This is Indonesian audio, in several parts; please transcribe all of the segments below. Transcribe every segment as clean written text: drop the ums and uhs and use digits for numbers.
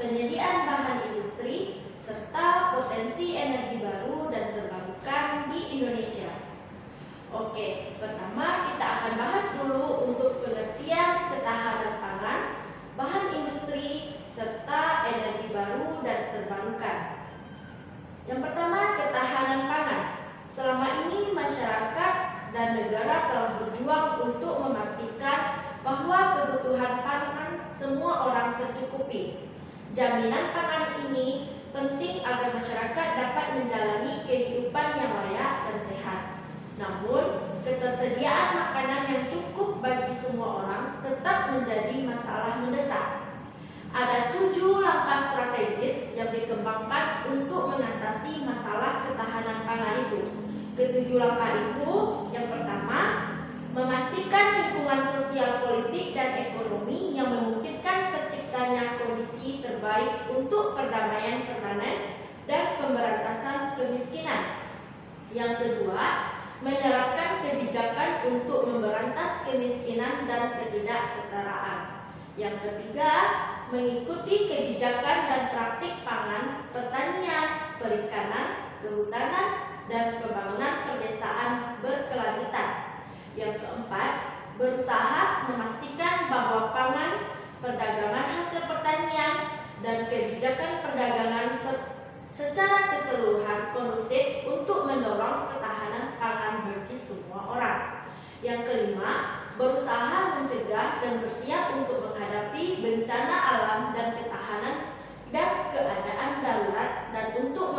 penyediaan bahan industri, serta potensi energi baru dan terbarukan di Indonesia. Oke, pertama kita akan bahas dulu untuk pengertian ketahanan pangan, bahan industri, serta energi baru dan terbarukan. Yang pertama, ketahanan pangan. Selama ini masyarakat dan negara telah berjuang untuk memastikan bahwa kebutuhan pangan semua orang tercukupi. Jaminan pangan ini penting agar masyarakat dapat menjalani kehidupan yang layak dan sehat. Namun, ketersediaan makanan yang cukup bagi semua orang tetap menjadi masalah mendesak. Ada 7 langkah strategis yang dikembangkan untuk mengatasi masalah ketahanan pangan itu. Ketujuh langkah itu, yang pertama, memastikan lingkungan sosial, politik, dan ekonomi yang memungkinkan terciptanya kondisi terbaik untuk perdamaian permanen dan pemberantasan kemiskinan. Yang kedua, menerapkan kebijakan untuk memberantas kemiskinan dan ketidaksetaraan. Yang ketiga, mengikuti kebijakan dan praktik pangan, pertanian, perikanan, kehutanan, dan pembangunan perdesaan berkelanjutan. Yang keempat, berusaha memastikan bahwa pangan, perdagangan hasil pertanian, dan kebijakan perdagangan secara keseluruhan kondusif untuk mendorong ketahanan pangan bagi semua orang. Yang kelima, berusaha mencegah dan bersiap untuk menghadapi bencana alam dan ketahanan dan keadaan darurat dan untuk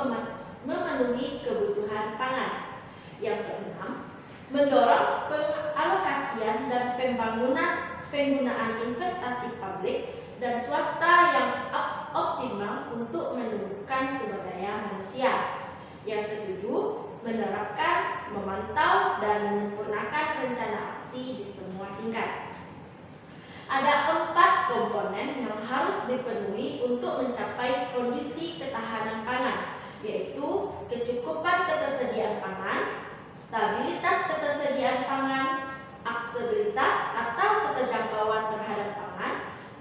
memenuhi kebutuhan pangan. Yang keenam, mendorong pengalokasian dan penggunaan investasi publik dan swasta yang optimal untuk menumbuhkan sumber daya manusia. Yang ketujuh, menerapkan, memantau, dan menyempurnakan rencana aksi di semua tingkat. Ada 4 komponen yang harus dipenuhi untuk mencapai kondisi ketahanan pangan, yaitu kecukupan ketersediaan pangan, stabilitas ketersediaan pangan, aksesibilitas atau keterjangkauan terhadap pangan,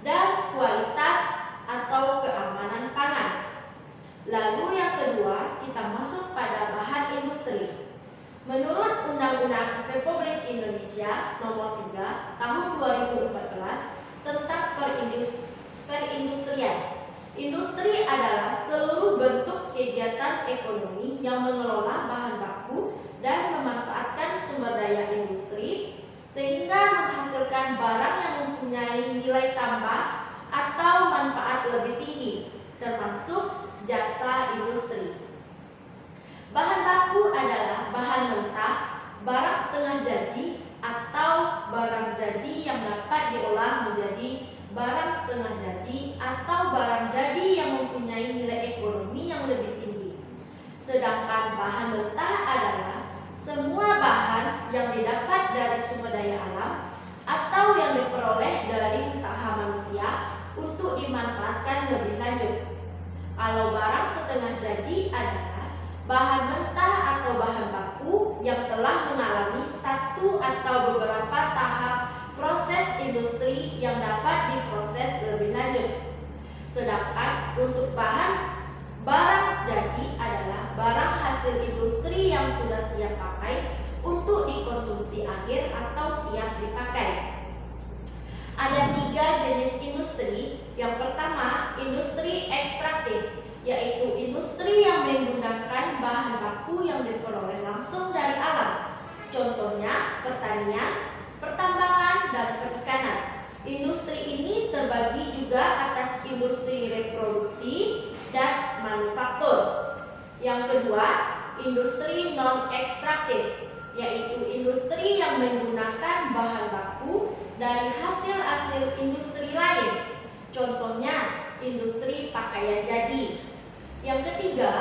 dan kualitas atau keamanan pangan. Lalu yang kedua, kita masuk pada bahan industri. Menurut Undang-Undang Republik Indonesia Nomor 3 Tahun 2014 tentang perindustrian, industri adalah seluruh bentuk kegiatan ekonomi yang mengelola bahan baku dan memanfaatkan sumber daya industri sehingga menghasilkan barang yang mempunyai nilai tambah atau manfaat lebih tinggi, termasuk jasa industri. Bahan baku adalah bahan mentah, barang setengah jadi, atau barang jadi yang dapat diolah menjadi barang setengah jadi, atau barang jadi yang mempunyai nilai ekonomi yang lebih tinggi. Sedangkan bahan mentah adalah semua bahan yang didapat dari sumber daya alam atau yang diperoleh dari usaha manusia untuk dimanfaatkan lebih lanjut. Kalau barang setengah jadi adalah bahan mentah atau bahan baku yang telah mengalami satu atau beberapa tahap proses industri yang dapat diproses lebih lanjut. Sedangkan untuk barang jadi adalah barang hasil industri yang sudah siap pakai untuk dikonsumsi akhir atau siap dipakai. Ada 3 jenis industri. Yang pertama, industri ekstraktif, yaitu industri yang menggunakan bahan baku yang diperoleh langsung dari alam. Contohnya pertanian, pertambangan, dan perikanan. Industri ini terbagi juga atas industri reproduksi dan manufaktur. Yang kedua, industri non-ekstraktif, yaitu industri yang menggunakan bahan baku dari hasil-hasil industri lain. Contohnya industri pakaian jadi. Yang ketiga,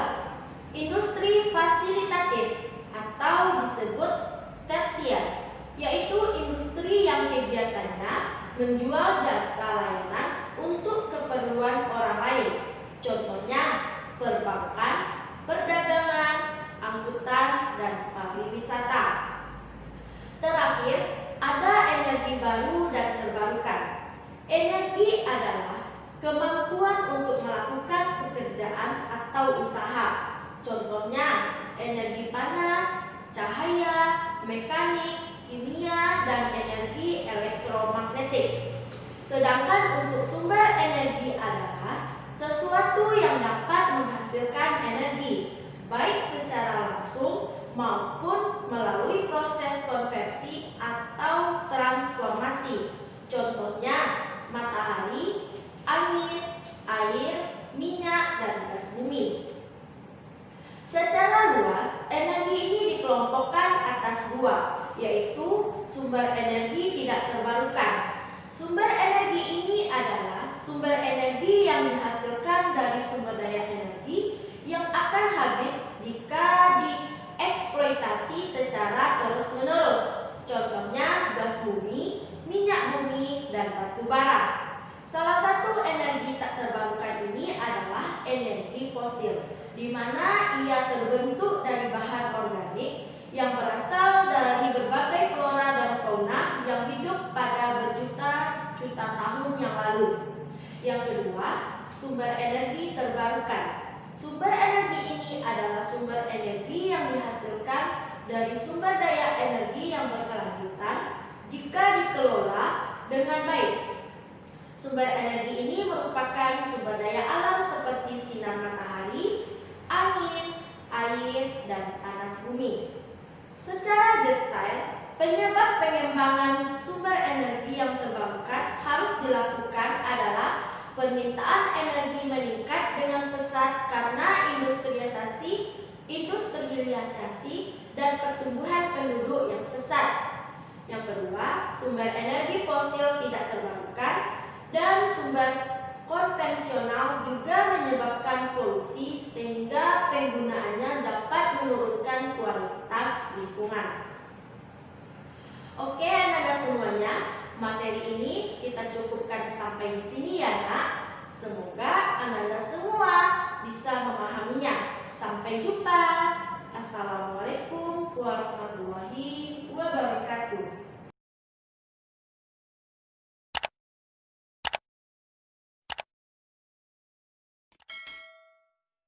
industri fasilitatif atau disebut tersier, yaitu industri yang kegiatannya menjual jasa layanan untuk keperluan orang lain. Contohnya perbankan, perdagangan, angkutan, dan pariwisata. Terakhir, ada energi baru dan terbarukan. Energi adalah kemampuan untuk melakukan pekerjaan atau usaha. Contohnya, energi panas, cahaya, mekanik, kimia, dan energi elektromagnetik. Sedangkan untuk sumber energi adalah sesuatu yang dapat menghasilkan energi, baik secara langsung maupun melalui proses konversi atau transformasi. Contohnya, matahari, angin, air, minyak, dan gas bumi. Secara luas, energi ini dikelompokkan atas dua, yaitu sumber energi tidak terbarukan. Sumber energi ini adalah sumber energi yang dihasilkan dari sumber daya energi yang akan habis jika dieksploitasi secara terus-menerus. Contohnya gas bumi, minyak bumi, dan batu bara. Salah satu energi tak terbarukan ini adalah energi fosil, di mana ia terbentuk dari bahan organik yang berasal dari berbagai flora dan fauna yang hidup pada berjuta-juta tahun yang lalu. Yang kedua, sumber energi terbarukan. Sumber energi ini adalah sumber energi yang dihasilkan dari sumber daya energi yang berkelanjutan jika dikelola dengan baik. Sumber energi ini merupakan sumber daya alam seperti sinar matahari, angin, air, dan panas bumi. Secara detail, penyebab pengembangan sumber energi yang terbarukan harus dilakukan adalah permintaan energi meningkat dengan pesat karena industrialisasi dan pertumbuhan penduduk yang pesat. Yang kedua, sumber energi fosil tidak terbarukan dan sumber konvensional juga menyebabkan polusi sehingga penggunaannya dapat menurunkan kualitas lingkungan. Oke, anak-anak semuanya, materi ini kita cukupkan sampai di sini ya, Nak. Semoga anak-anak semua bisa memahaminya. Sampai jumpa. Assalamualaikum warahmatullahi wabarakatuh.